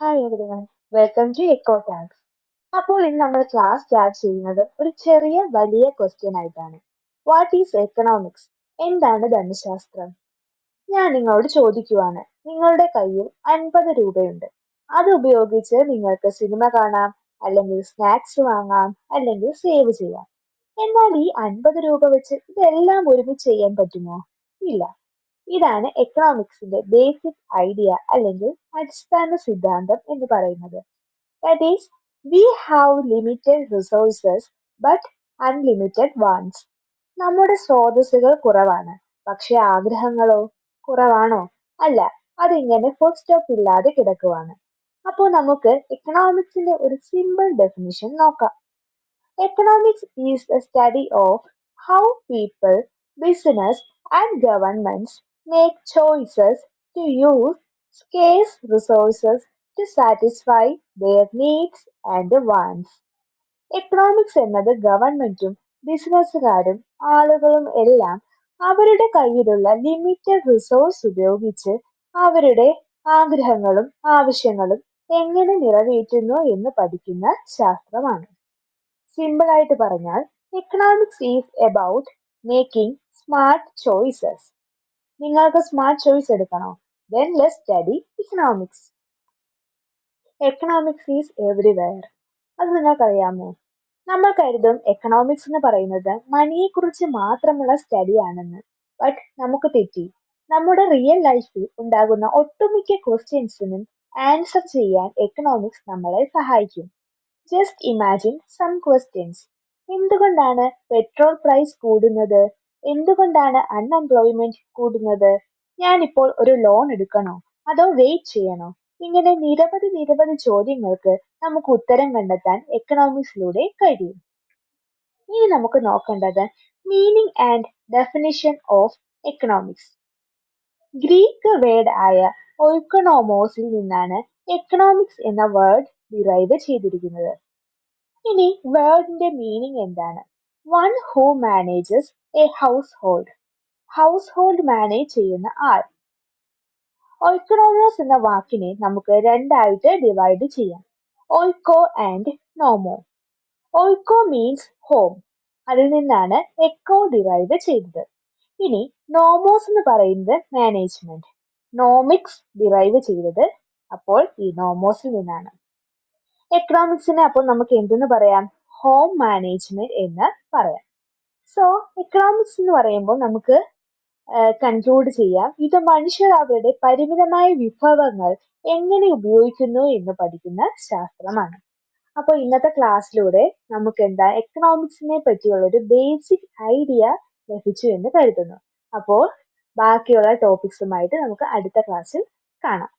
Hi everyone, welcome to Eco Talks. അപ്പോൾ ഇന്ന് നമ്മൾ ക്ലാസ് സ്റ്റാർട്ട് ചെയ്യുന്നത് ഒരു ചെറിയ വലിയ ക്വസ്റ്റ്യൻ ആയിട്ടാണ്. What is economics? എന്താണ് ധനശാസ്ത്രം? ഞാൻ നിങ്ങളോട് ചോദിക്കുവാണ്. നിങ്ങളുടെ കയ്യിൽ 50 രൂപയുണ്ട്. അത് ഉപയോഗിച്ച് നിങ്ങൾക്ക് സിനിമ കാണാം, അല്ലെങ്കിൽ സ്നാക്സ് വാങ്ങാം, അല്ലെങ്കിൽ സേവ് ചെയ്യാം. എന്നാൽ ഈ 50 രൂപ വെച്ച് ഇതെല്ലാം ഒരുമിച്ച് ചെയ്യാൻ പറ്റുമോ? ഇല്ല. ഇതാണ് എക്കണോമിക്സിന്റെ ബേസിക് ഐഡിയ അല്ലെങ്കിൽ അടിസ്ഥാന സിദ്ധാന്തം എന്ന് പറയുന്നത്. That is we have limited resources but unlimited wants. നമ്മുടെ സ്രോതസ്സുകൾ കുറവാണ്, പക്ഷെ ആഗ്രഹങ്ങളോ കുറവാണോ? അല്ല, അതിങ്ങനെ ഫുൾ സ്റ്റോപ്പ് ഇല്ലാതെ കിടക്കുവാണ്. അപ്പോൾ നമുക്ക് എക്കണോമിക്സിന്റെ ഒരു സിമ്പിൾ ഡെഫിനിഷൻ നോക്കാം. Economics is the study of how people, business, and governments make choices to use scarce resources to satisfy their needs and wants. Economics എന്നത് ഗവൺമെന്റും ബിസിനസ്സുകാരും ആളുകളും എല്ലാം അവരുടെ കയ്യിലുള്ള ലിമിറ്റഡ് റിസോഴ്സ് ഉപയോഗിച്ച് അവരുടെ ആഗ്രഹങ്ങളും ആവശ്യങ്ങളും എങ്ങനെ നിറവേറ്റുന്നു എന്ന് പഠിക്കുന്ന ശാസ്ത്രമാണ്. സിമ്പിൾ ആയിട്ട് പറഞ്ഞാൽ economics is about making smart choices. നിങ്ങൾക്ക് സ്മാർട്ട് ചോയ്സ് എടുക്കണോ? Then let's study economics. Economics is everywhere. അത് നിങ്ങൾക്കറിയാമോ? നമ്മൾ കരുതും എക്കണോമിക്സ് എന്ന് പറയുന്നത് മണിയെ കുറിച്ച് മാത്രമുള്ള സ്റ്റഡി ആണെന്ന്. ബട്ട് നമുക്ക് തെറ്റി. നമ്മുടെ റിയൽ ലൈഫിൽ ഉണ്ടാകുന്ന ഒട്ടുമിക്ക ക്വസ്റ്റ്യൻസിനും ആൻസർ ചെയ്യാൻ എക്കണോമിക്സ് നമ്മളെ സഹായിക്കും. Just imagine some questions. എന്തുകൊണ്ടാണ് പെട്രോൾ പ്രൈസ് കൂടുന്നത്? എന്തുകൊണ്ടാണ് അൺഎംപ്ലോയ്മെന്റ് കൂടുന്നത്? ഞാനിപ്പോൾ ഒരു ലോൺ എടുക്കണോ അതോ വെയിറ്റ് ചെയ്യണോ? ഇങ്ങനെ നിരവധി ചോദ്യങ്ങൾക്ക് നമുക്ക് ഉത്തരം കണ്ടെത്താൻ എക്കണോമിക്സിലൂടെ കഴിയും. ഇനി നമുക്ക് നോക്കേണ്ടത് meaning and definition of economics. Greek word ആയ ഒയ്ക്കണോമോസിൽ നിന്നാണ് എക്കണോമിക്സ് എന്ന വേർഡ് ഡിറൈവ് ചെയ്തിരിക്കുന്നത്. ഇനി വേർഡിന്റെ മീനിങ് എന്താണ്? One who manages a household. Household manage ചെയ്യുന്ന ആൾ. ഒയ്ക്കണോമോസ് എന്ന വാക്കിനെ നമുക്ക് രണ്ടായിട്ട് ഡിവൈഡ് ചെയ്യാം. ഒയ്ക്കോ ആൻഡ് നോമോ. ഒയ്ക്കോ മീൻസ് ഹോം. അതിൽ നിന്നാണ് എക്കോ ഡിറൈവ് ചെയ്തത്. ഇനി നോമോസ് എന്ന് പറയുന്നത് മാനേജ്മെന്റ്. നോമിക്സ് ഡിറൈവ് ചെയ്തത് അപ്പോൾ ഈ നോമോസിൽ നിന്നാണ്. എക്കണോമിക്സിനെ അപ്പോൾ നമുക്ക് എന്തെന്ന് പറയാം? ഹോം മാനേജ്മെന്റ് എന്ന് പറയാം. സോ എക്കണോമിക്സ് എന്ന് പറയുമ്പോൾ നമുക്ക് കൺക്ലൂഡ് ചെയ്യാം, ഇത് മനുഷ്യർ അവരുടെ പരിമിതമായ വിഭവങ്ങൾ എങ്ങനെ ഉപയോഗിക്കുന്നു എന്ന് പഠിക്കുന്ന ശാസ്ത്രമാണ്. അപ്പോൾ ഇന്നത്തെ ക്ലാസ്സിലൂടെ നമുക്ക് എന്താ എക്കണോമിക്സിനെ പറ്റിയുള്ള ഒരു ബേസിക് ഐഡിയ ലഭിച്ചു എന്ന് കരുതുന്നു. അപ്പോൾ ബാക്കിയുള്ള ടോപ്പിക്സുമായിട്ട് നമുക്ക് അടുത്ത ക്ലാസ്സിൽ കാണാം.